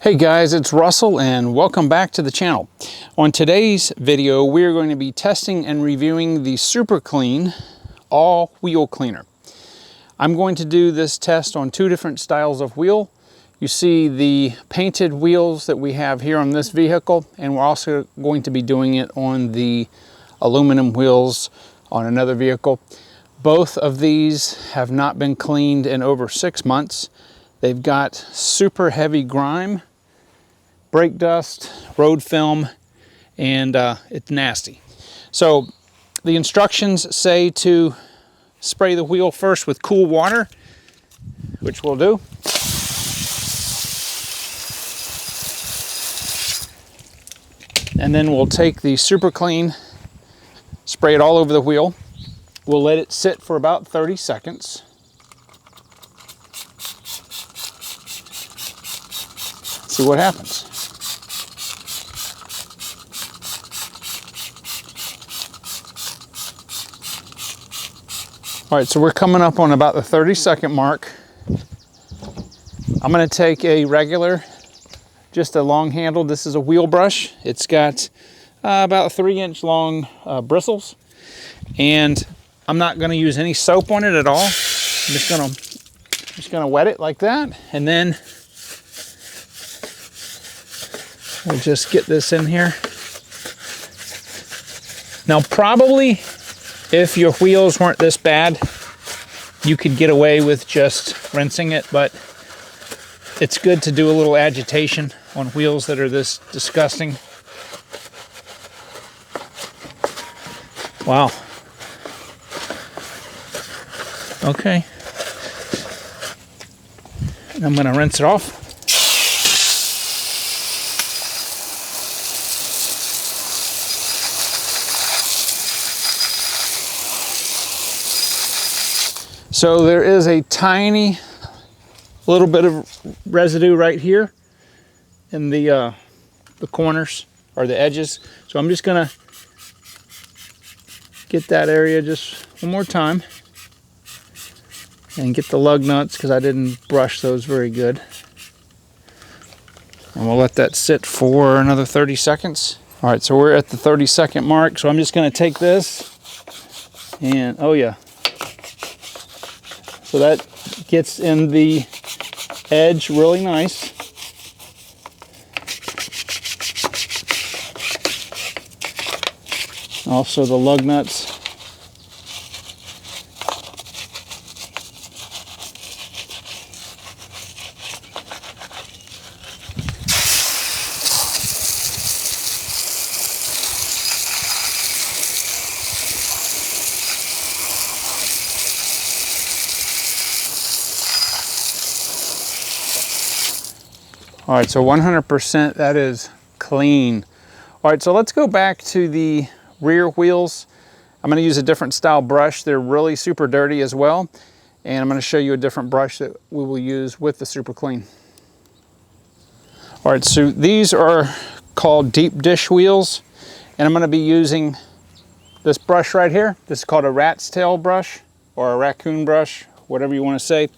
Hey guys, it's Russell and welcome back to the channel. On today's video, we're going to be testing and reviewing the Super Clean all wheel cleaner. I'm going to do this test on two different styles of wheel. You see the painted wheels that we have here on this vehicle, and we're also going to be doing it on the aluminum wheels on another vehicle. Both of these have not been cleaned in over 6 months. They've got super heavy grime, brake dust, road film, and it's nasty. So the instructions say to spray the wheel first with cool water, which we'll do. And then we'll take the Super Clean, spray it all over the wheel. We'll let it sit for about 30 seconds. See what happens. All right, so we're coming up on about the 30-second mark. I'm going to take a regular, just a long handle. This is a wheel brush. It's got about 3-inch long bristles, and I'm not going to use any soap on it at all. I'm just going to wet it like that, and then we'll just get this in here. Now, probably if your wheels weren't this bad, you could get away with just rinsing it, but it's good to do a little agitation on wheels that are this disgusting. Wow. Okay. And I'm going to rinse it off. So there is a tiny little bit of residue right here in the corners or the edges. So I'm just gonna get that area just one more time and get the lug nuts, because I didn't brush those very good. And we'll let that sit for another 30 seconds. All right, so we're at the 30-second mark. So I'm just gonna take this and, oh yeah. So that gets in the edge really nice. Also the lug nuts. All right, so 100% that is clean. All right, so let's go back to the rear wheels. I'm gonna use a different style brush. They're really super dirty as well. And I'm gonna show you a different brush that we will use with the Super Clean. All right, so these are called deep dish wheels. And I'm gonna be using this brush right here. This is called a rat's tail brush or a raccoon brush, whatever you wanna say.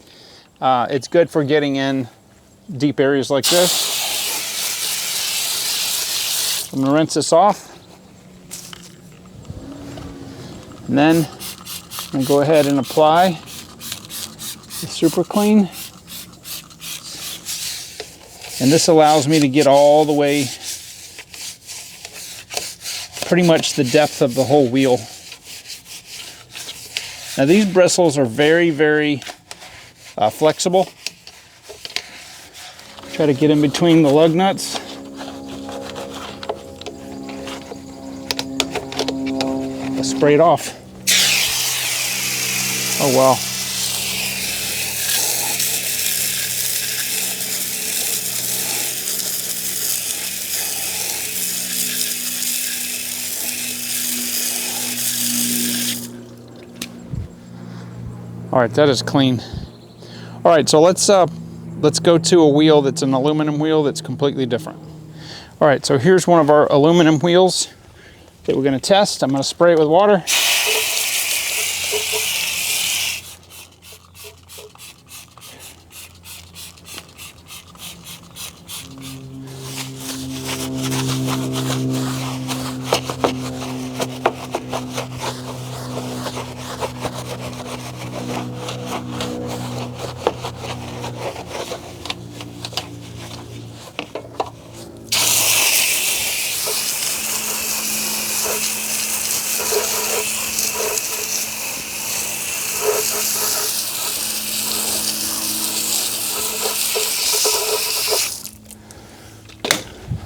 It's good for getting in deep areas like this. I'm gonna rinse this off. And then I'm gonna go ahead and apply the Super Clean. And this allows me to get all the way, pretty much the depth of the whole wheel. Now these bristles are very, very flexible. Try to get in between the lug nuts. Let's spray it off. Oh wow. All right, that is clean. All right, so let's go to a wheel that's an aluminum wheel that's completely different. All right, so here's one of our aluminum wheels that we're gonna test. I'm gonna spray it with water.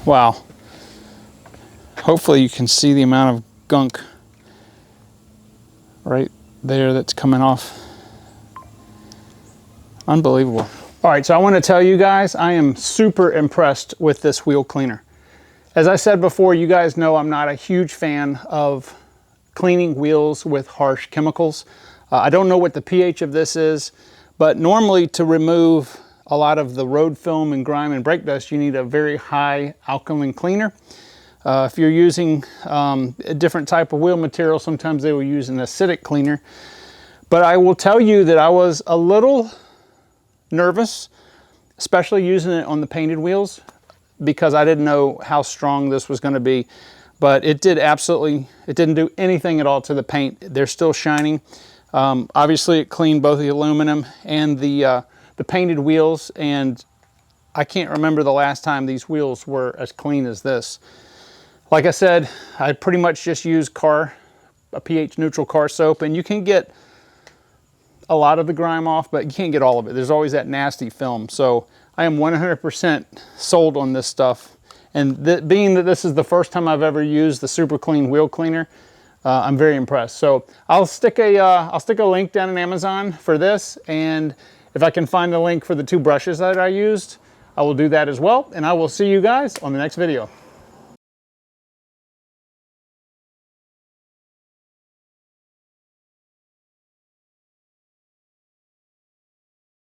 Wow. Hopefully you can see the amount of gunk right there that's coming off. Unbelievable. All right, so I want to tell you guys, I am super impressed with this wheel cleaner. As I said before, you guys know I'm not a huge fan of cleaning wheels with harsh chemicals. I don't know what the pH of this is, but normally to remove a lot of the road film and grime and brake dust, you need a very high alkaline cleaner. If you're using a different type of wheel material, sometimes they will use an acidic cleaner. But I will tell you that I was a little nervous, especially using it on the painted wheels, because I didn't know how strong this was going to be. But it didn't do anything at all to the paint. They're still shining. Obviously it cleaned both the aluminum and the painted wheels, and I can't remember the last time these wheels were as clean as this. Like I said, I pretty much just use a pH neutral car soap, and you can get a lot of the grime off, but you can't get all of it. There's always that nasty film. So I am 100% sold on this stuff. And being that this is the first time I've ever used the Super Clean wheel cleaner, I'm very impressed. So I'll stick a link down in Amazon for this, and if I can find the link for the 2 brushes that I used, I will do that as well. And I will see you guys on the next video.